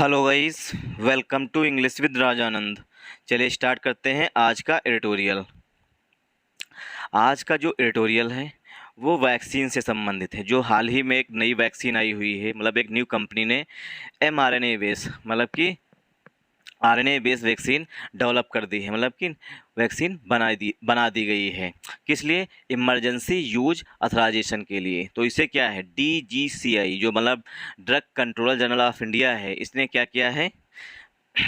Hello guys, welcome to English with Rajanand. चलिए start करते हैं आज का एडिटोरियल। आज का जो एडिटोरियल है वो वैक्सीन से संबंधित है। जो हाल ही में एक नई वैक्सीन आई हुई है, मतलब एक न्यू कंपनी ने mRNA बेस मतलब कि आरएनए बेस वैक्सीन डेवलप कर दी है, मतलब कि वैक्सीन बना दी गई है। किस लिए? इमरजेंसी यूज अथराइजेशन के लिए। तो इसे क्या है, DGCI जो मतलब drug controller general of India है, इसने क्या किया है,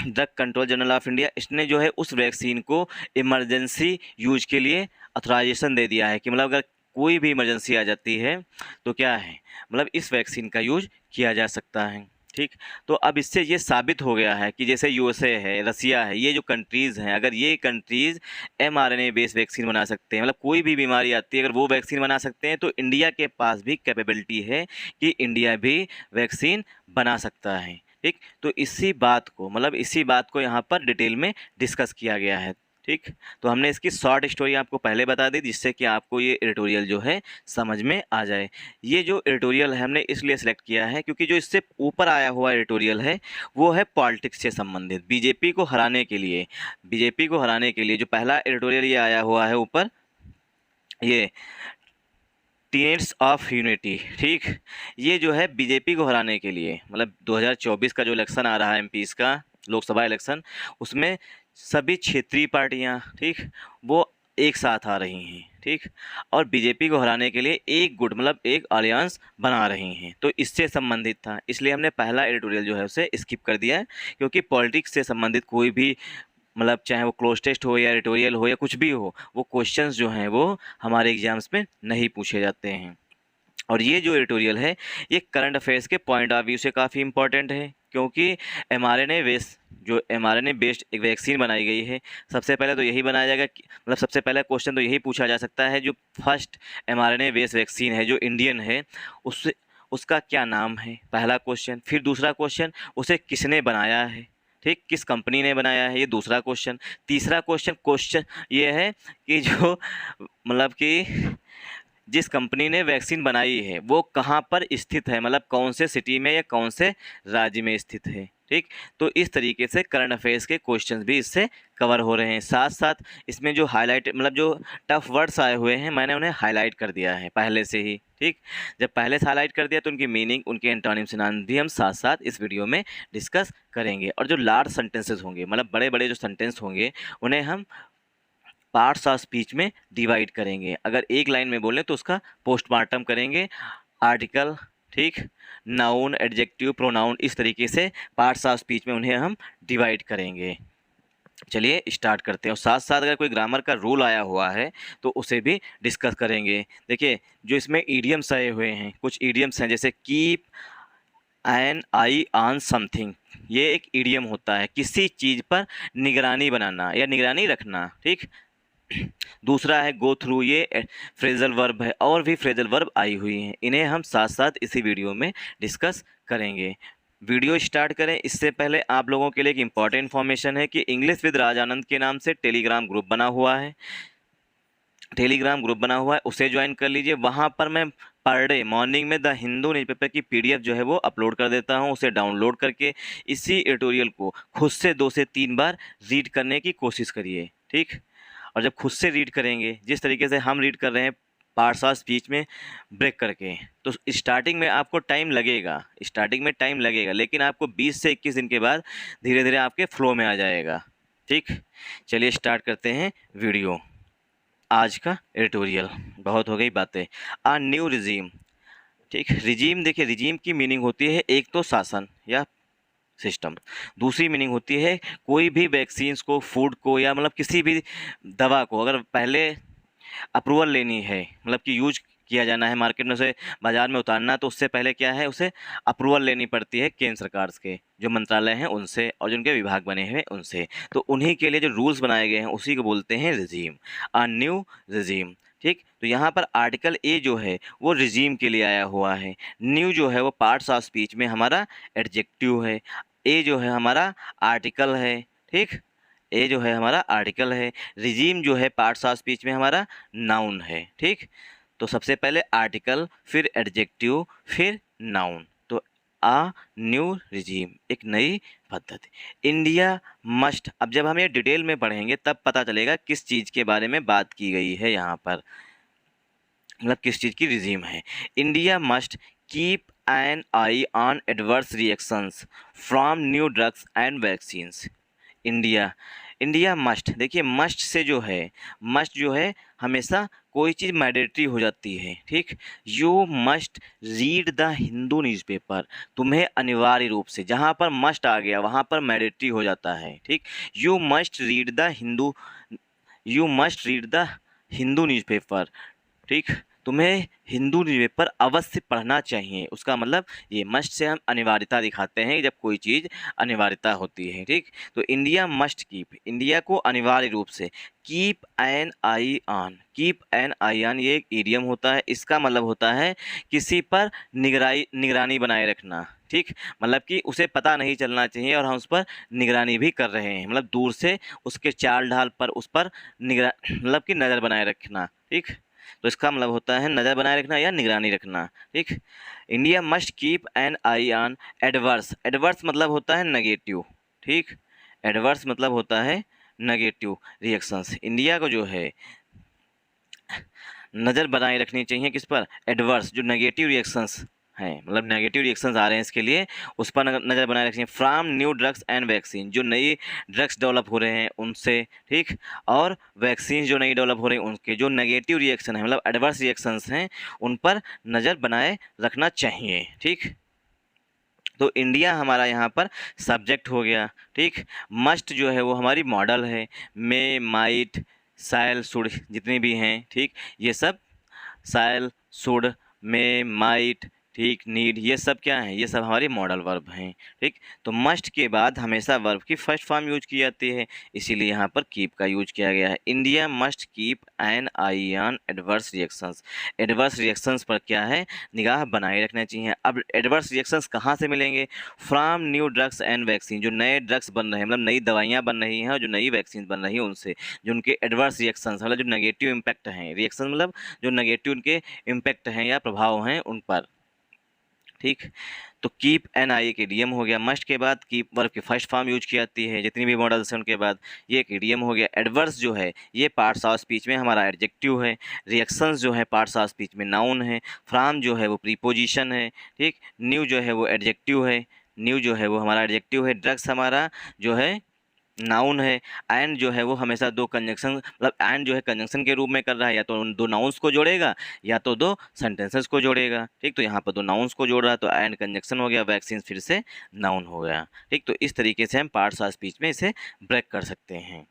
drug control general of India, इसने जो है उस वैक्सीन को इमरजेंसी यूज के लिए अथराइजेशन दे दिया है कि मतलब अगर कोई भी इमरजेंसी आ जाती है तो क्या है, मतलब इस वैक्सीन का यूज किया जा सकता है। ठीक, तो अब इससे ये साबित हो गया है कि जैसे यूएसए है, रसिया है, ये जो कंट्रीज़ हैं, अगर ये कंट्रीज़ mRNA बेस्ड वैक्सीन बना सकते हैं, मतलब कोई भी बीमारी आती है अगर वो वैक्सीन बना सकते हैं, तो इंडिया के पास भी कैपेबिलिटी है कि इंडिया भी वैक्सीन बना सकता है। ठीक, तो इसी बात को यहाँ पर डिटेल में डिस्कस किया गया है। ठीक, तो हमने इसकी शॉर्ट स्टोरी आपको पहले बता दी जिससे कि आपको ये एडिटोरियल जो है समझ में आ जाए। ये जो एडिटोरियल है हमने इसलिए सेलेक्ट किया है क्योंकि जो इससे ऊपर आया हुआ एडिटोरियल है वो है पॉलिटिक्स से संबंधित। बीजेपी को हराने के लिए जो पहला एडिटोरियल ये आया हुआ है ऊपर, ये टीनेट्स ऑफ यूनिटी। ठीक, ये जो है बीजेपी को हराने के लिए, मतलब 2024 का जो इलेक्शन आ रहा है एमपीस का, लोकसभा इलेक्शन, उसमें सभी क्षेत्रीय पार्टियां, ठीक, वो एक साथ आ रही हैं। ठीक, और बीजेपी को हराने के लिए एक गुट मतलब एक अलियांस बना रही हैं। तो इससे संबंधित था, इसलिए हमने पहला एडिटोरियल जो है उसे स्किप कर दिया है, क्योंकि पॉलिटिक्स से संबंधित कोई भी, मतलब चाहे वो क्लोज टेस्ट हो या एडिटोरियल हो या कुछ भी हो, वो क्वेश्चंस जो हैं वो हमारे एग्जाम्स में नहीं पूछे जाते हैं। और ये जो एडिटोरियल है ये करंट अफेयर्स के पॉइंट ऑफ व्यू से काफ़ी इंपॉर्टेंट है, क्योंकि mRNA बेस्ड एक वैक्सीन बनाई गई है। सबसे पहले तो यही बनाया जाएगा मतलब सबसे पहला क्वेश्चन तो यही पूछा जा सकता है, जो फर्स्ट mRNA बेस्ड वैक्सीन है जो इंडियन है, उससे उसका क्या नाम है, पहला क्वेश्चन। फिर दूसरा क्वेश्चन, उसे किसने बनाया है, ठीक, किस कंपनी ने बनाया है, ये दूसरा क्वेश्चन। तीसरा क्वेश्चन ये है कि जो मतलब कि जिस कंपनी ने वैक्सीन बनाई है वो कहाँ पर स्थित है, मतलब कौन से सिटी में या कौन से राज्य में स्थित है। ठीक, तो इस तरीके से करंट अफेयर्स के क्वेश्चंस भी इससे कवर हो रहे हैं। साथ साथ इसमें जो हाईलाइट मतलब जो टफ वर्ड्स आए हुए हैं मैंने उन्हें हाईलाइट कर दिया है पहले से ही। ठीक, जब पहले से हाईलाइट कर दिया तो उनकी मीनिंग, उनके एंटोनिम सिनोनिम भी हम साथ साथ इस वीडियो में डिस्कस करेंगे। और जो लार्ज सेंटेंसेस होंगे, मतलब बड़े बड़े जो सेंटेंस होंगे, उन्हें हम पार्ट्स ऑफ स्पीच में डिवाइड करेंगे। अगर एक लाइन में बोलें तो उसका पोस्टमार्टम करेंगे, आर्टिकल, ठीक, नाउन, एडजेक्टिव, प्रोनाउन, इस तरीके से पार्ट्स ऑफ स्पीच में उन्हें हम डिवाइड करेंगे। चलिए स्टार्ट करते हैं। और साथ साथ अगर कोई ग्रामर का रूल आया हुआ है तो उसे भी डिस्कस करेंगे। देखिए जो इसमें ईडियम्स आए हुए हैं, कुछ ईडियम्स हैं जैसे keep an I on something, ये एक ईडियम होता है, किसी चीज़ पर निगरानी बनाना या निगरानी रखना। ठीक, दूसरा है गो थ्रू, ये फ्रेजल वर्ब है, और भी फ्रेजल वर्ब आई हुई हैं, इन्हें हम साथ साथ इसी वीडियो में डिस्कस करेंगे। वीडियो स्टार्ट करें इससे पहले आप लोगों के लिए एक इम्पॉर्टेंट इन्फॉर्मेशन है कि इंग्लिश विद राजानंद के नाम से टेलीग्राम ग्रुप बना हुआ है। उसे ज्वाइन कर लीजिए। वहाँ पर मैं पर डे मॉर्निंग में द हिंदू न्यूज़पेपर की PDF जो है वो अपलोड कर देता हूँ। उसे डाउनलोड करके इसी एडिटोरियल को खुद से 2 से 3 बार रीड करने की कोशिश करिए। ठीक, और जब खुद से रीड करेंगे, जिस तरीके से हम रीड कर रहे हैं पार्ट्स ऑफ स्पीच में ब्रेक करके, तो स्टार्टिंग में टाइम लगेगा, लेकिन आपको 20 से 21 दिन के बाद धीरे धीरे आपके फ्लो में आ जाएगा। ठीक, चलिए स्टार्ट करते हैं वीडियो। आज का एडिटोरियल, बहुत हो गई बातें। आ न्यू रिजीम। ठीक, रिजीम, देखिए रिजीम की मीनिंग होती है एक तो शासन या सिस्टम, दूसरी मीनिंग होती है कोई भी वैक्सीन्स को, फूड को, या मतलब किसी भी दवा को अगर पहले अप्रूवल लेनी है, मतलब कि यूज किया जाना है, मार्केट में उसे बाज़ार में उतारना, तो उससे पहले क्या है, उसे अप्रूवल लेनी पड़ती है केंद्र सरकार के जो मंत्रालय हैं उनसे और जिनके विभाग बने हुए उनसे। तो उन्हीं के लिए जो रूल्स बनाए गए हैं उसी को बोलते हैं रिजीम, अ न्यू रिजीम। ठीक, तो यहाँ पर आर्टिकल ए जो है वो रिजीम के लिए आया हुआ है। न्यू जो है वो पार्ट्स ऑफ स्पीच में हमारा एडजेक्टिव है, ए जो है हमारा आर्टिकल है। ठीक, ए जो है हमारा आर्टिकल है, रिजीम जो है पार्ट्स ऑफ स्पीच में हमारा नाउन है। ठीक, तो सबसे पहले आर्टिकल, फिर एडजेक्टिव, फिर नाउन। तो आ न्यू रिजीम, एक नई पद्धति। इंडिया मस्ट, अब जब हम ये डिटेल में पढ़ेंगे तब पता चलेगा किस चीज़ के बारे में बात की गई है यहाँ पर, मतलब किस चीज़ की रिजीम है। India must keep an I on adverse reactions from new drugs and vaccines. India, India must, देखिए मस्ट से जो है, मस्ट जो है हमेशा कोई चीज़ मैंडेटरी हो जाती है, ठीक। You must read the Hindu newspaper, तुम्हें अनिवार्य रूप से, जहाँ पर मस्ट आ गया वहाँ पर मैंडेटरी हो जाता है, ठीक। You must read the Hindu, you must read the Hindu newspaper, ठीक। तुम्हें हिंदू न्यूज़पेपर अवश्य पढ़ना चाहिए, उसका मतलब ये मस्ट से हम अनिवार्यता दिखाते हैं जब कोई चीज़ अनिवार्यता होती है, ठीक। तो इंडिया मस्ट कीप, इंडिया को अनिवार्य रूप से, keep an I on, keep an I on ये एक इडियम होता है, इसका मतलब होता है किसी पर निगरानी बनाए रखना, ठीक। मतलब कि उसे पता नहीं चलना चाहिए और हम उस पर निगरानी भी कर रहे हैं, मतलब दूर से उसके चाल ढाल पर उस पर मतलब कि नज़र बनाए रखना, ठीक। तो इसका मतलब होता है नज़र बनाए रखना या निगरानी रखना, ठीक। India must keep an I on adverse, adverse मतलब होता है नेगेटिव, ठीक। एडवर्स मतलब होता है नेगेटिव रिएक्शंस, इंडिया को जो है नज़र बनाए रखनी चाहिए किस पर, एडवर्स, जो नेगेटिव रिएक्शंस हैं, मतलब नेगेटिव रिएक्शंस आ रहे हैं इसके लिए उस पर नज़र बनाए रखनी है। From new drugs and vaccine, जो नई ड्रग्स डेवलप हो रहे हैं उनसे, ठीक। और वैक्सीन जो नई डेवलप हो रही हैं उनके जो नेगेटिव रिएक्शन है, मतलब एडवर्स रिएक्शंस हैं, उन पर नज़र बनाए रखना चाहिए, ठीक। तो इंडिया हमारा यहाँ पर सब्जेक्ट हो गया, ठीक। मस्ट जो है वो हमारी मॉडल है, मे माइट शैल शुड जितने भी हैं, ठीक, ये सब शैल शुड मे माइट, ठीक, नीड, ये सब क्या हैं, ये सब हमारी मॉडल वर्ब हैं, ठीक। तो मस्ट के बाद हमेशा वर्ब की फर्स्ट फॉर्म यूज की जाती है, इसीलिए यहाँ पर कीप का यूज किया गया है। India must keep an I on adverse reactions, adverse reactions पर क्या है, निगाह बनाए रखना चाहिए। अब एडवर्स रिएक्शंस कहाँ से मिलेंगे, from new drugs and vaccine, जो नए ड्रग्स बन रहे हैं, मतलब नई दवाइयाँ बन रही हैं और जो नई वैक्सीन बन रही हैं उनसे, जो उनके एडवर्स रिएक्शंस मतलब जो नेगेटिव इम्पैक्ट हैं, रिएक्शन मतलब जो नेगेटिव उनके इम्पैक्ट हैं या प्रभाव हैं उन पर, ठीक। तो कीप एन आई एक इडियम हो गया, मस्ट के बाद कीप वर्ब की फर्स्ट फॉर्म यूज की जाती है जितनी भी मॉडल्स हैं उनके बाद, ये एक इडियम हो गया। एडवर्स जो है ये पार्ट्स ऑफ स्पीच में हमारा एडजेक्टिव है, रिएक्शंस जो है पार्ट्स ऑफ स्पीच में नाउन है, फ्रॉम जो है वो प्रीपोजिशन है, ठीक। न्यू जो है वो एडजेक्टिव है, न्यू जो है वो हमारा एडजेक्टिव है। ड्रग्स हमारा जो है नाउन है। एंड जो है वो हमेशा दो कंजंक्शन, मतलब एंड जो है कंजंक्शन के रूप में कर रहा है, या तो उन दो नाउन्स को जोड़ेगा या तो दो सेंटेंसेस को जोड़ेगा, ठीक। तो यहाँ पर दो नाउन्स को जोड़ रहा है तो एंड कंजंक्शन हो गया, वैक्सीन फिर से नाउन हो गया, ठीक। तो इस तरीके से हम पार्ट्स ऑफ स्पीच में इसे ब्रेक कर सकते हैं।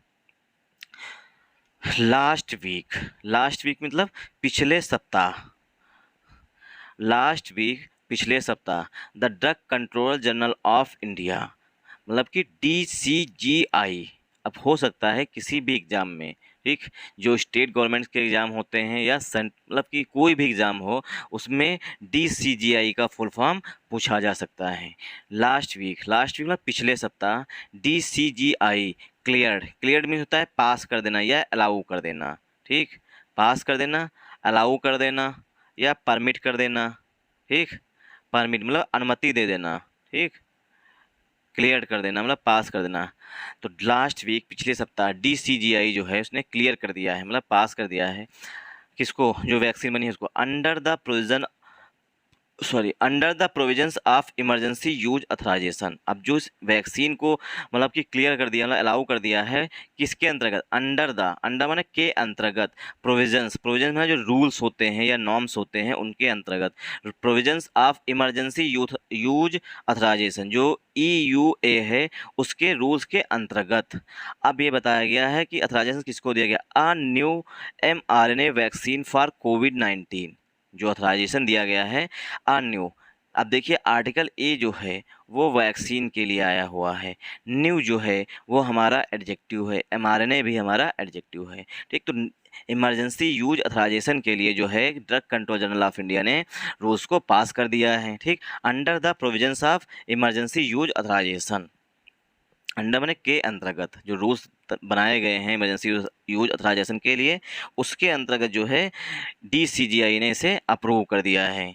लास्ट वीक, लास्ट वीक मतलब पिछले सप्ताह, लास्ट वीक पिछले सप्ताह the drug control general of India, मतलब कि DCGI, अब हो सकता है किसी भी एग्ज़ाम में, ठीक, जो स्टेट गवर्नमेंट के एग्ज़ाम होते हैं या मतलब कि कोई भी एग्ज़ाम हो उसमें DCGI का फुल फॉर्म पूछा जा सकता है। लास्ट वीक, लास्ट वीक मतलब पिछले सप्ताह, DCGI क्लियर्ड, क्लियर्ड मीन्स होता है पास कर देना या अलाउ कर देना, ठीक, पास कर देना, अलाउ कर देना या परमिट कर देना, ठीक। परमिट मतलब अनुमति दे देना, ठीक, क्लियर कर देना मतलब पास कर देना। तो लास्ट वीक पिछले सप्ताह DCGI जो है उसने क्लियर कर दिया है, मतलब पास कर दिया है किसको, जो वैक्सीन बनी है उसको, under the provisions of emergency use authorisation. अब जो इस वैक्सीन को मतलब कि क्लियर कर दिया, मतलब अलाउ कर दिया है किसके अंतर्गत, अंडर माने के अंतर्गत, प्रोविजंस, प्रोविजंस में जो रूल्स होते हैं या नॉर्म्स होते हैं उनके अंतर्गत, provisions of emergency use authorisation जो EUA है उसके रूल्स के अंतर्गत। अब ये बताया गया है कि अथराइजेशन किसको दिया गया, a new mRNA vaccine for COVID, जो अथराइजेशन दिया गया है न्यू। अब देखिए आर्टिकल ए जो है वो वैक्सीन के लिए आया हुआ है, न्यू जो है वो हमारा एडजेक्टिव है, mRNA भी हमारा एडजेक्टिव है, ठीक। तो इमरजेंसी यूज अथराइजेशन के लिए जो है drug control general of India ने रूल्स को पास कर दिया है, ठीक। Under the provisions of emergency use authorisation, under माने के अंतर्गत जो रूल्स बनाए गए हैं इमरजेंसी यूज अथराइजेशन के लिए उसके अंतर्गत जो है DCGI ने इसे अप्रूव कर दिया है।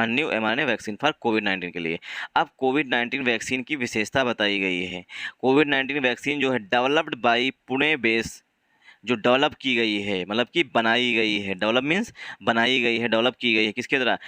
New mRNA vaccine for COVID के लिए। अब कोविड-19 वैक्सीन की विशेषता बताई गई है। कोविड-19 वैक्सीन जो है डेवलप्ड बाय पुणे बेस, जो डेवलप की गई है मतलब कि बनाई गई है, डेवलप मीन्स बनाई गई है, डेवलप की गई है किसके द्वारा?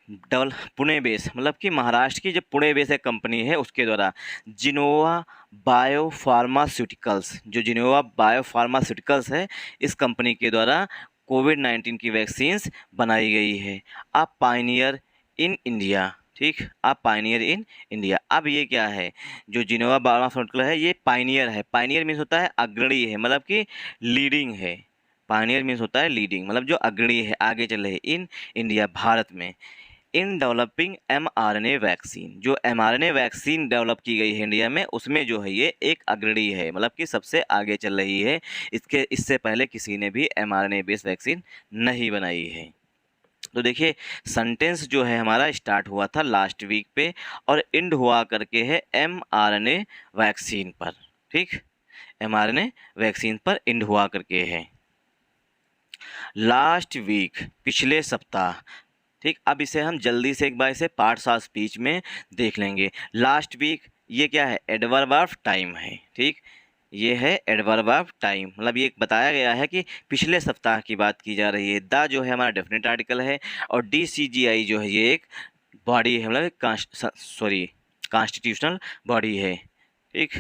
डेवल पुणे बेस मतलब कि महाराष्ट्र की जो पुणे बेस एक कंपनी है उसके द्वारा जिनोवा बायोफार्मास्यूटिकल्स, जो जिनोवा बायोफार्मास्यूटिकल्स है इस कंपनी के द्वारा कोविड-19 की वैक्सीन्स बनाई गई है। अ पायनियर इन इंडिया, ठीक, अ पायनियर इन इंडिया। अब ये क्या है, जो जिनोवा बायोफार्मास्यूटिकल है ये पायनियर है। पायनियर मीन्स होता है अग्रणी है, मतलब कि लीडिंग है। पायनियर मीन्स होता है लीडिंग, मतलब जो अग्रणी है, आगे चल रहे हैं इन इंडिया, भारत में। इन डेवलपिंग mRNA वैक्सीन, जो mRNA वैक्सीन डेवलप की गई है इंडिया में उसमें जो है ये एक अग्रणी है, मतलब कि सबसे आगे चल रही है। इससे पहले किसी ने भी mRNA बेस्ड वैक्सीन नहीं बनाई है। तो देखिए सेंटेंस जो है हमारा स्टार्ट हुआ था लास्ट वीक पे और एंड हुआ करके है mRNA वैक्सीन पर, ठीक, mRNA वैक्सीन पर एंड हुआ करके है लास्ट वीक, पिछले सप्ताह, ठीक। अब इसे हम जल्दी से एक बार इसे पार्ट्स ऑफ स्पीच में देख लेंगे। लास्ट वीक ये क्या है, एडवर्ब ऑफ टाइम है, ठीक, ये है एडवर्ब ऑफ टाइम, मतलब ये बताया गया है कि पिछले सप्ताह की बात की जा रही है। द जो है हमारा डेफिनेट आर्टिकल है और DCGI जो है ये एक बॉडी है, मतलब कॉन्स्टिट्यूशनल बॉडी है, ठीक।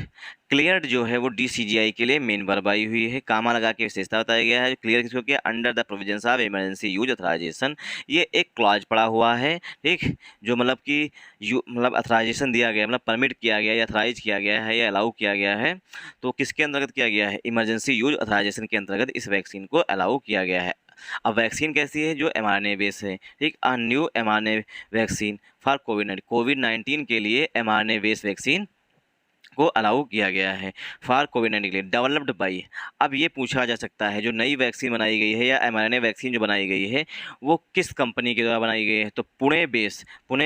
क्लियर्ड जो है वो DCGI के लिए मेन वर्ब आई हुई है। कामा लगा के विशेषता बताया गया है। क्लियर किसको किया, under the provisions of emergency use authorisation, ये एक क्लॉज पड़ा हुआ है, ठीक, जो मतलब कि मतलब अथराइजेशन दिया गया, मतलब परमिट किया गया या अथराइज किया गया है या अलाउ किया गया है, तो किसके अंतर्गत किया गया है, इमरजेंसी यूज अथराइजेशन के अंतर्गत इस वैक्सीन को अलाउ किया गया है। अब वैक्सीन कैसी है, जो mRNA बेस है, ठीक, a new mRNA vaccine for COVID के लिए mRNA बेस वैक्सीन को अलाउ किया गया है फॉर कोविड-19 के लिए, डेवलप्ड बाई। अब ये पूछा जा सकता है जो नई वैक्सीन बनाई गई है या mRNA वैक्सीन जो बनाई गई है वो किस कंपनी के द्वारा बनाई गई है, तो पुणे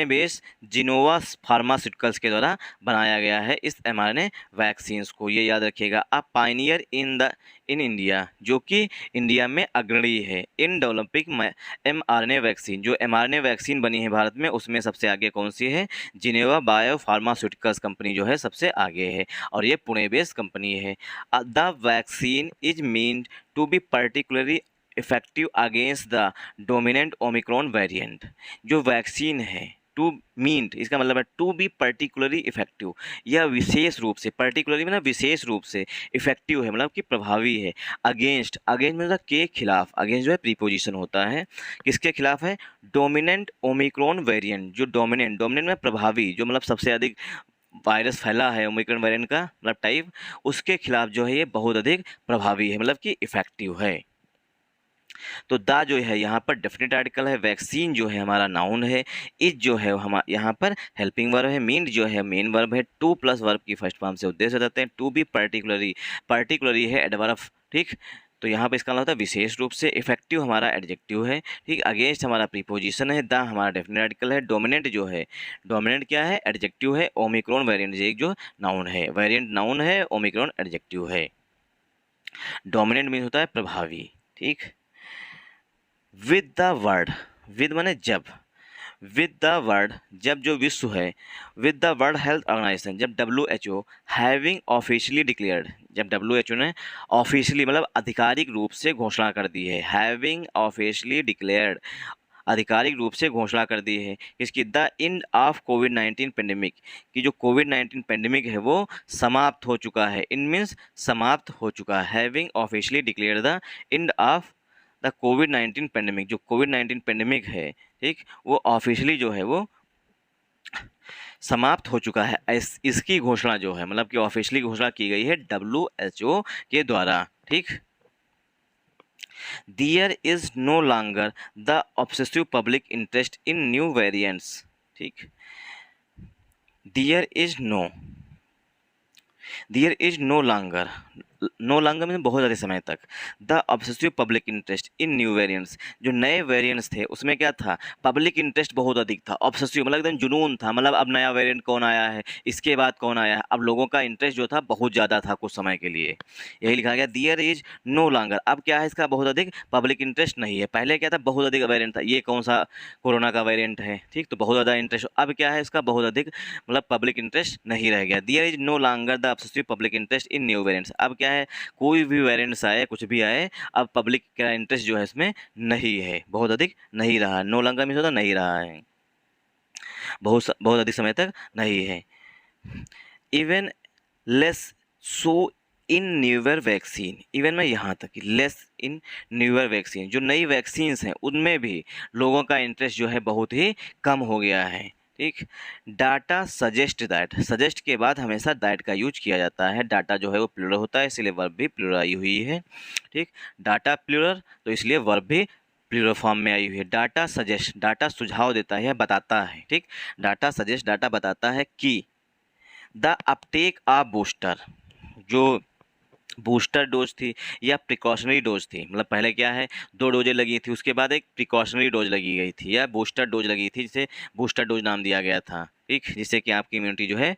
बेस जिनोवा फार्मास्यूटिकल्स के द्वारा बनाया गया है इस mRNA वैक्सीन्स को, ये याद रखिएगा। अ पायनियर इन इंडिया, जो कि इंडिया में अग्रणी है इन डेवलपिंग mRNA वैक्सीन, जो mRNA वैक्सीन बनी है भारत में उसमें सबसे आगे कौन सी है, जिनेवा बायो फार्मास्यूटिकल्स कंपनी जो है सबसे आगे है और ये पुणे बेस्ड कंपनी है। The vaccine is meant to be particularly effective against the dominant Omicron variant, जो वैक्सीन है टू मीन्ड इसका मतलब है टू बी पर्टिकुलरली इफेक्टिव, यह विशेष रूप से, पर्टिकुलरली मतलब विशेष रूप से, इफेक्टिव है मतलब कि प्रभावी है, अगेंस्ट मतलब के खिलाफ, अगेंस्ट जो है प्रीपोजिशन होता है, किसके खिलाफ है, डोमिनेंट ओमिक्रॉन वेरिएंट, जो डोमिनेंट में प्रभावी, जो मतलब सबसे अधिक वायरस फैला है ओमिक्रॉन वेरिएंट का मतलब टाइप, उसके खिलाफ जो है ये बहुत अधिक प्रभावी है, मतलब कि इफेक्टिव है। तो द जो है यहाँ पर डेफिनेट आर्टिकल है, वैक्सीन जो है हमारा नाउन है, इज जो है हम यहाँ पर हेल्पिंग वर्ब है, मीन जो है मेन वर्ब है, टू प्लस वर्ब की फर्स्ट फॉर्म से उद्देश्य हो जाते हैं, टू बी पर्टिकुलरली है एडवर्ब, ठीक। तो यहाँ पे इसका मतलब होता है विशेष रूप से, इफेक्टिव हमारा एडजेक्टिव है, ठीक, अगेंस्ट हमारा प्रीपोजिशन है, द हमारा डेफिनेट आर्टिकल है, डोमिनेंट जो है, डोमिनेंट क्या है, एडजेक्टिव है, ओमिक्रॉन वेरिएंट एक जो नाउन है, वेरिएंट नाउन है, ओमिक्रॉन एडजेक्टिव है। डोमिनेंट मीन होता है प्रभावी, ठीक। विद द वर्ड, विद माने जब, विद द वर्ड जब जो विश्व है, with the World Health Organization, जब WHO हैविंग ऑफिशियली डिक्लेयर्ड, जब WHO ने ऑफिशियली मतलब आधिकारिक रूप से घोषणा कर दी है, हैविंग ऑफिशियली डिक्लेयर्ड, आधिकारिक रूप से घोषणा कर दी है इसकी, the end of covid pandemic, कि जो कोविड-19 पेंडेमिक है वो समाप्त हो चुका है, इन मीन्स समाप्त हो चुका है, having officially declared the end of the covid pandemic, जो कोविड-19 पेंडेमिक है, ठीक, वो ऑफिशियली जो है वो समाप्त हो चुका है, इसकी घोषणा जो है मतलब कि ऑफिशियली घोषणा की गई है WHO के द्वारा, ठीक। There is no longer the obsessive public interest in new variants, ठीक। There is no longer no longer में बहुत ज़्यादा समय तक। The obsessive public interest in new variants, जो नए वेरिएंट्स थे उसमें क्या था, पब्लिक इंटरेस्ट बहुत अधिक था। ऑब्सेसिव मतलब एकदम जुनून था, मतलब अब नया वेरिएंट कौन आया है, इसके बाद कौन आया है, अब लोगों का इंटरेस्ट जो था बहुत ज़्यादा था कुछ समय के लिए। यही लिखा गया देयर इज नो लॉन्गर, अब क्या है इसका बहुत अधिक पब्लिक इंटरेस्ट नहीं है। पहले क्या था, बहुत अधिक वेरिएंट था, ये कौन सा कोरोना का वेरिएंट है, ठीक, तो बहुत ज़्यादा इंटरेस्ट। अब क्या है इसका बहुत अधिक मतलब पब्लिक इंटरेस्ट नहीं रह गया। There is no longer the obsessive public interest in new variants, अब क्या है कोई भी वेरिएंट्स आए कुछ भी आए, अब पब्लिक का इंटरेस्ट जो है इसमें नहीं है, बहुत अधिक नहीं रहा। नो लॉन्गर मीन्स होता नहीं रहा है, बहुत अधिक समय तक नहीं है। इवन लेस सो इन न्यूअर वैक्सीन, इवन में यहाँ तक कि लेस इन न्यूअर वैक्सीन, जो नई वैक्सीन्स हैं उनमें भी लोगों का इंटरेस्ट जो है बहुत ही कम हो गया है, ठीक। डाटा सजेस्ट दैट, सजेस्ट के बाद हमेशा दैट का यूज किया जाता है। डाटा जो है वो प्लूरल होता है, इसलिए वर्ब भी प्लूरल आई हुई है, ठीक। डाटा प्लूरल तो इसलिए वर्ब भी प्लूरल फॉर्म में आई हुई है। डाटा सजेस्ट, डाटा सुझाव देता है या बताता है, ठीक। डाटा सजेस्ट, डाटा बताता है कि द अपटेक ऑफ बूस्टर, जो बूस्टर डोज थी या प्रिकॉशनरी डोज थी, मतलब पहले क्या है 2 डोजें लगी थी, उसके बाद एक प्रिकॉशनरी डोज लगी गई थी या बूस्टर डोज लगी थी, जिसे बूस्टर डोज नाम दिया गया था, ठीक, जिससे कि आपकी इम्यूनिटी जो है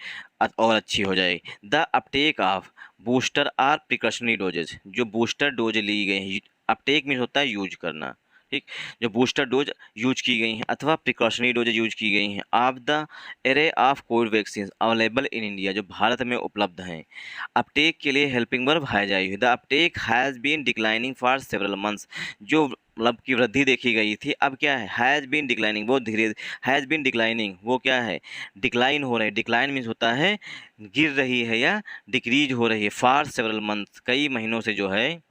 और अच्छी हो जाएगी। The uptake of booster or precautionary doses, जो बूस्टर डोज ली गई हैं, अपटेक मीन्स होता है यूज करना, ठीक, जो बूस्टर डोज यूज की गई हैं अथवा प्रिकॉशनरी डोज यूज की गई हैं of the array of Covid vaccine available in India, जो भारत में उपलब्ध हैं। अपटेक के लिए हेल्पिंग वर्ब हैज आई हुई। The uptake has been declining for several months, जो मतलब की वृद्धि देखी गई थी, अब क्या है हैज़ बीन डिक्लाइनिंग, वो धीरे हैज़ बीन डिक्लाइनिंग, वो क्या है डिक्लाइन हो रही है। डिक्लाइन मीन्स होता है गिर रही है या डिक्रीज हो रही है। फॉर सेवरल मंथ्स, कई महीनों से जो है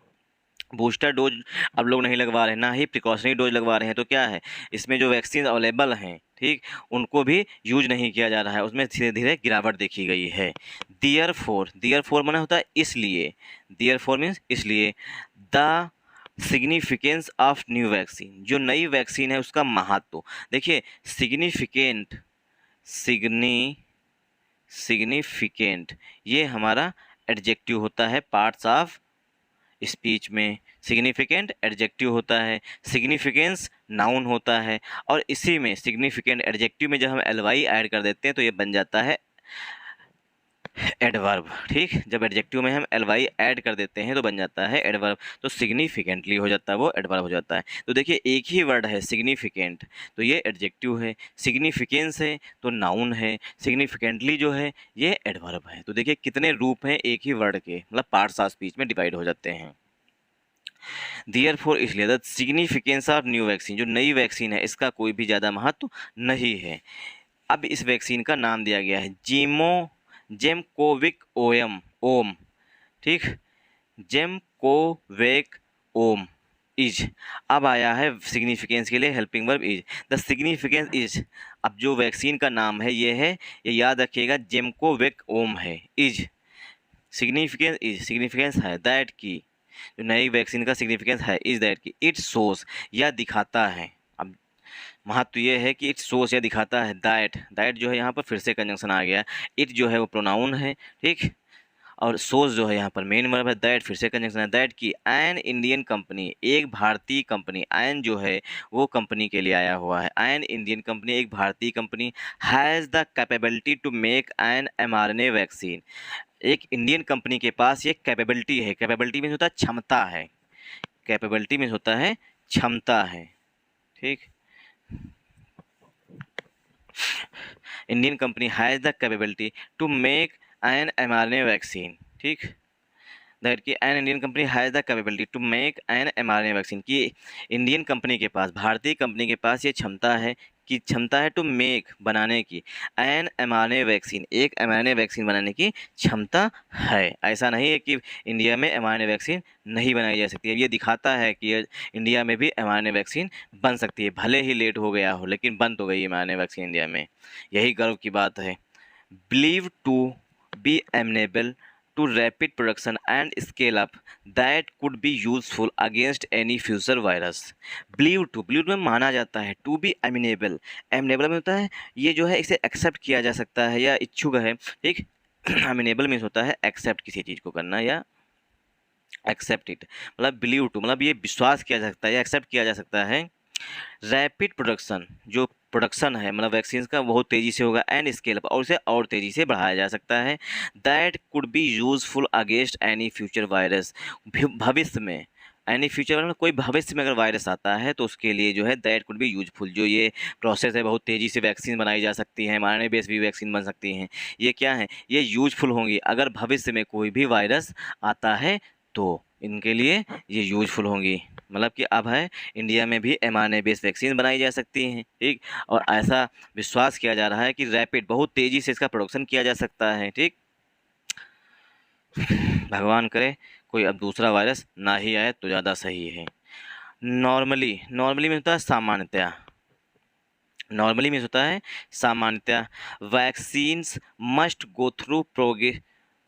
बूस्टर डोज अब लोग नहीं लगवा रहे हैं, ना ही प्रिकॉशनरी डोज लगवा रहे हैं, तो क्या है इसमें जो वैक्सीन अवेलेबल हैं, ठीक, उनको भी यूज नहीं किया जा रहा है, उसमें धीरे धीरे गिरावट देखी गई है। दियर फोर माना होता है इसलिए, दियर फोर मीन्स इसलिए। The significance of new vaccine, जो नई वैक्सीन है उसका महत्व देखिए। सिग्निफिकेंट ये हमारा एडजेक्टिव होता है पार्ट्स ऑफ स्पीच में। सिग्निफिकेंट एडजेक्टिव होता है, सिग्निफिकेंस नाउन होता है, और इसी में सिग्निफिकेंट एडजेक्टिव में जब हम एल वाई ऐड कर देते हैं तो ये बन जाता है एडवर्ब, ठीक। जब एडजेक्टिव में हम एल वाई ऐड कर देते हैं तो बन जाता है एडवर्ब, तो सिग्निफिकेंटली हो जाता है वो एडवर्ब हो जाता है। तो देखिए एक ही वर्ड है सिग्निफिकेंट, तो ये एडजेक्टिव है, सिग्निफिकेंस है तो नाउन है, सिग्निफिकेंटली जो है ये एडवर्ब है। तो देखिए कितने रूप हैं एक ही वर्ड के, मतलब पार्ट्स ऑफ स्पीच में डिवाइड हो जाते हैं। देयरफॉर इसलिए the significance of new vaccine, जो नई वैक्सीन है इसका कोई भी ज़्यादा महत्व नहीं है। अब इस वैक्सीन का नाम दिया गया है जेमकोविक ओम, ठीक, जेमकोवेक ओम इज। अब आया है सिग्निफिकेंस के लिए helping verb is. The significance is, अब जो वैक्सीन का नाम है ये है, ये याद रखिएगा जेमकोवेक ओम है। इज सिग्निफिकेंस है दैट की, जो नई वैक्सीन का सिग्निफिकेंस है इज दैट की इट शोज या दिखाता है। अब महत्व ये है कि इट शोज या दिखाता है दैट जो है यहाँ पर फिर से कंजंक्शन आ गया। इट जो है वो प्रोनाउन है, ठीक, और सोज जो है यहाँ पर मेन वर्ब है। दैट फिर से कंजंक्शन है। दैट की एन इंडियन कंपनी, एक भारतीय कंपनी, एन जो है वो कंपनी के लिए आया हुआ है। एन इंडियन कंपनी, एक भारतीय company, has the capability to make an mRNA vaccine, एक इंडियन कंपनी के पास ये कैपेबिलिटी है। कैपेबिलिटी मीन्स होता है क्षमता है, कैपेबिलिटी मीन्स होता है क्षमता है, ठीक। Indian company has the capability to make an mRNA vaccine, ठीक। दैट की an Indian company has the capability to make an mRNA vaccine, की इंडियन कंपनी के पास, भारतीय कंपनी के पास ये क्षमता है टू मेक बनाने की, एन mRNA वैक्सीन, एक mRNA वैक्सीन बनाने की क्षमता है। ऐसा नहीं है कि इंडिया में mRNA वैक्सीन नहीं बनाई जा सकती है, ये दिखाता है कि इंडिया में भी mRNA वैक्सीन बन सकती है, भले ही लेट हो गया हो लेकिन बन तो गई mRNA वैक्सीन इंडिया में, यही गर्व की बात है। Believe to be amenable to rapid production and scale up that could be useful against any future virus। believe में माना जाता है, to be amenable में होता है ये जो है इसे एक्सेप्ट किया जा सकता है या इच्छुक है, ठीक। amenable मीन्स होता है एक्सेप्ट किसी चीज़ को करना या एक्सेप्ट इट मतलब बिलीव टू मतलब ये विश्वास किया जा सकता है या एक्सेप्ट किया जा सकता है। रैपिड प्रोडक्शन जो प्रोडक्शन है मतलब वैक्सीन का बहुत तेज़ी से होगा एंड स्केल अप और उसे और तेज़ी से बढ़ाया जा सकता है। That could be useful against any future virus भविष्य में एनी फ्यूचर में कोई भविष्य में अगर वायरस आता है तो उसके लिए जो है दैट कुड बी यूजफुल जो ये प्रोसेस है बहुत तेज़ी से वैक्सीन बनाई जा सकती है mRNA बेस भी वैक्सीन बन सकती हैं। ये क्या है ये यूजफुल होंगी अगर भविष्य में कोई भी वायरस आता है तो इनके लिए ये यूजफुल होंगी। मतलब कि अब है इंडिया में भी mRNA बेस्ड वैक्सीन बनाई जा सकती हैं ठीक। और ऐसा विश्वास किया जा रहा है कि रैपिड बहुत तेज़ी से इसका प्रोडक्शन किया जा सकता है ठीक। भगवान करे कोई अब दूसरा वायरस ना ही आए तो ज़्यादा सही है। नॉर्मली में होता है सामान्यतया नॉर्मली में होता है सामान्यतया vaccines must go through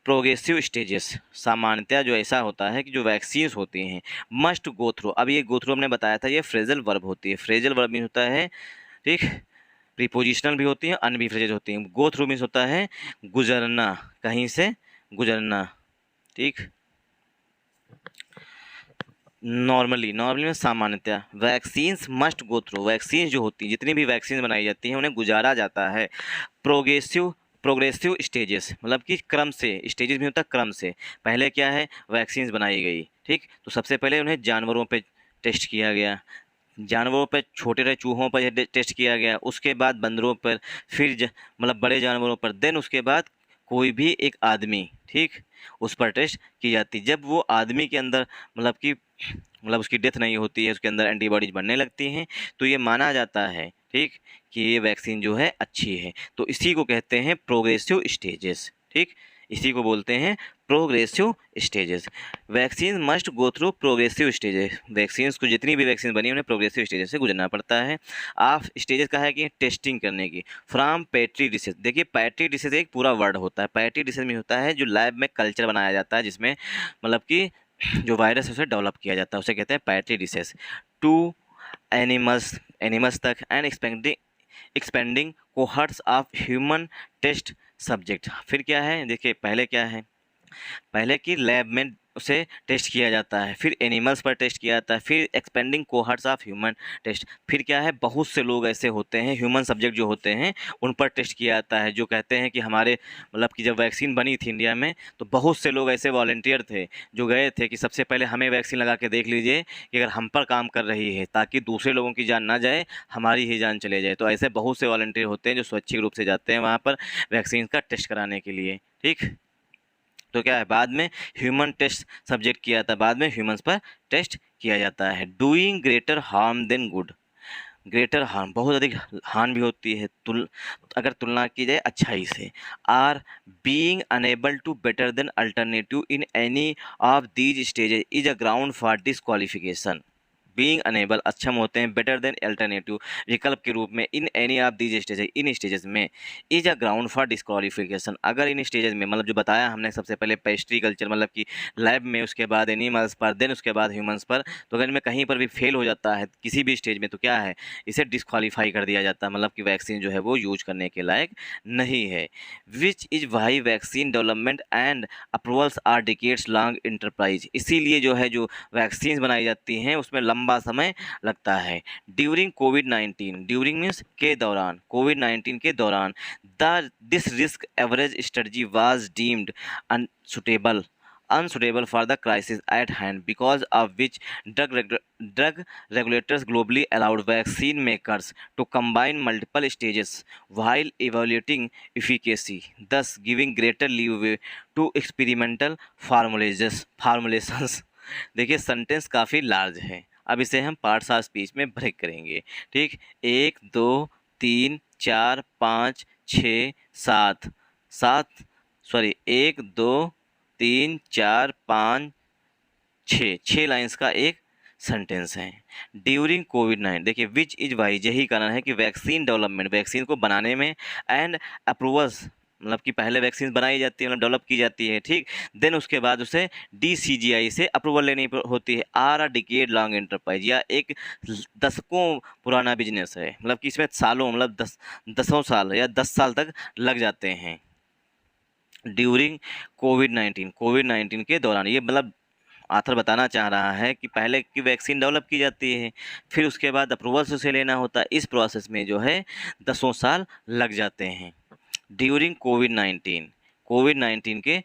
progressive stages. सामान्यतया जो ऐसा होता है कि जो वैक्सीन्स होती हैं मस्ट गो थ्रू अब ये गो थ्रू हमने बताया था ये फ्रेजल वर्ब होती है। फ्रेजल वर्ब मीन होता है ठीक प्रीपोजिशनल भी होती है अनबीफ्रेजेज होती हैं। गो थ्रू मीन्स होता है गुजरना कहीं से गुजरना ठीक। नॉर्मली में सामान्यतया vaccines must go through vaccine जो होती हैं जितनी भी वैक्सीन बनाई जाती हैं उन्हें गुजारा जाता है प्रोग्रेसिव स्टेजेस मतलब कि क्रम से स्टेजेस में होता है क्रम से। पहले क्या है वैक्सीन बनाई गई ठीक तो सबसे पहले उन्हें जानवरों पे टेस्ट किया गया जानवरों पर छोटे रहे चूहों पर टेस्ट किया गया उसके बाद बंदरों पर फिर मतलब बड़े जानवरों पर देन उसके बाद कोई भी एक आदमी ठीक उस पर टेस्ट की जाती जब वो आदमी के अंदर मतलब उसकी डेथ नहीं होती है उसके अंदर एंटीबॉडीज बनने लगती हैं तो ये माना जाता है ठीक कि ये वैक्सीन जो है अच्छी है। तो इसी को कहते हैं प्रोग्रेसिव स्टेजेस ठीक इसी को बोलते हैं progressive stages. Vaccine must go through progressive stages vaccines को जितनी भी वैक्सीन बनी उन्हें प्रोग्रेसिव स्टेजेस से गुजरना पड़ता है। आप स्टेजेस का है कि टेस्टिंग करने की फ्रॉम पैट्री डिशेज। देखिए पैट्री डिशेज एक पूरा वर्ड होता है। पैट्री डिशेज में होता है जो लैब में कल्चर बनाया जाता है जिसमें मतलब कि जो वायरस है उसे डेवलप किया जाता है उसे कहते हैं पैट्री डिशेज। टू एनिमल्स तक and expanding cohorts of human test subject. फिर क्या है देखिए पहले क्या है पहले की लैब में उसे टेस्ट किया जाता है फिर एनिमल्स पर टेस्ट किया जाता है फिर expanding cohorts of human test. फिर क्या है बहुत से लोग ऐसे होते हैं ह्यूमन सब्जेक्ट जो होते हैं उन पर टेस्ट किया जाता है जो कहते हैं कि हमारे मतलब कि जब वैक्सीन बनी थी इंडिया में तो बहुत से लोग ऐसे वॉलंटियर थे जो गए थे कि सबसे पहले हमें वैक्सीन लगा के देख लीजिए कि अगर हम पर काम कर रही है ताकि दूसरे लोगों की जान ना जाए हमारी ही जान चले जाए। तो ऐसे बहुत से वॉलंटियर होते हैं जो स्वैच्छिक रूप से जाते हैं वहाँ पर वैक्सीन का टेस्ट कराने के लिए ठीक। तो क्या है बाद में ह्यूमन टेस्ट सब्जेक्ट किया जाता है बाद में ह्यूमंस पर टेस्ट किया जाता है। Doing greater harm then good. Greater harm बहुत अधिक हार्म भी होती है अगर तुलना की जाए अच्छाई से। Or being unable to better than alternative in any of these stages is a ground for disqualification. Being unable अक्षम होते हैं बेटर देन अल्टरनेटिव विकल्प के रूप में in any of these stages इन स्टेजेस में is a ground for disqualification. अगर इन स्टेजेस में मतलब जो बताया हमने सबसे पहले पेस्ट्री कल्चर मतलब कि लैब में उसके बाद एनिमल्स पर देन उसके बाद ह्यूमंस पर तो अगर इनमें कहीं पर भी फेल हो जाता है किसी भी स्टेज में तो क्या है इसे डिस्क्वालीफाई कर दिया जाता है मतलब कि वैक्सीन जो है वो यूज करने के लायक नहीं है। Which is why vaccine development and approvals are decades long enterprise. इसीलिए जो है जो वैक्सीन बनाई जाती हैं उसमें लंबा समय लगता है। ड्यूरिंग कोविड-19 ड्यूरिंग मीन्स के दौरान कोविड-19 के दौरान this risk average strategy was deemed unsuitable for the crisis at hand because of which drug regulators globally allowed vaccine makers to combine multiple stages while evaluating efficacy, thus giving greater leeway to experimental formulations। देखिए sentence काफ़ी large है अब इसे हम parts of speech में break करेंगे ठीक। 1 2 3 4 5 6 7 7 sorry 1 2 3 4 5 6 lines का एक सेंटेंस है। ड्यूरिंग कोविड-19 देखिए विच इज वाई यही कारण है कि वैक्सीन डेवलपमेंट वैक्सीन को बनाने में एंड अप्रूवल्स मतलब कि पहले वैक्सीन बनाई जाती है मतलब डेवलप की जाती है ठीक देन उसके बाद उसे DCGI से अप्रूवल लेनी होती है। Are a decade long enterprise या एक दशकों पुराना बिजनेस है मतलब कि इसमें सालों मतलब दसों साल या 10 साल तक लग जाते हैं। ड्यूरिंग कोविड-19 के दौरान ये मतलब ऑथर बताना चाह रहा है कि पहले की वैक्सीन डेवलप की जाती है, फिर उसके बाद अप्रूवल्स उसे लेना होता है। इस प्रोसेस में जो है 10 साल लग जाते हैं। ड्यूरिंग कोविड-19 के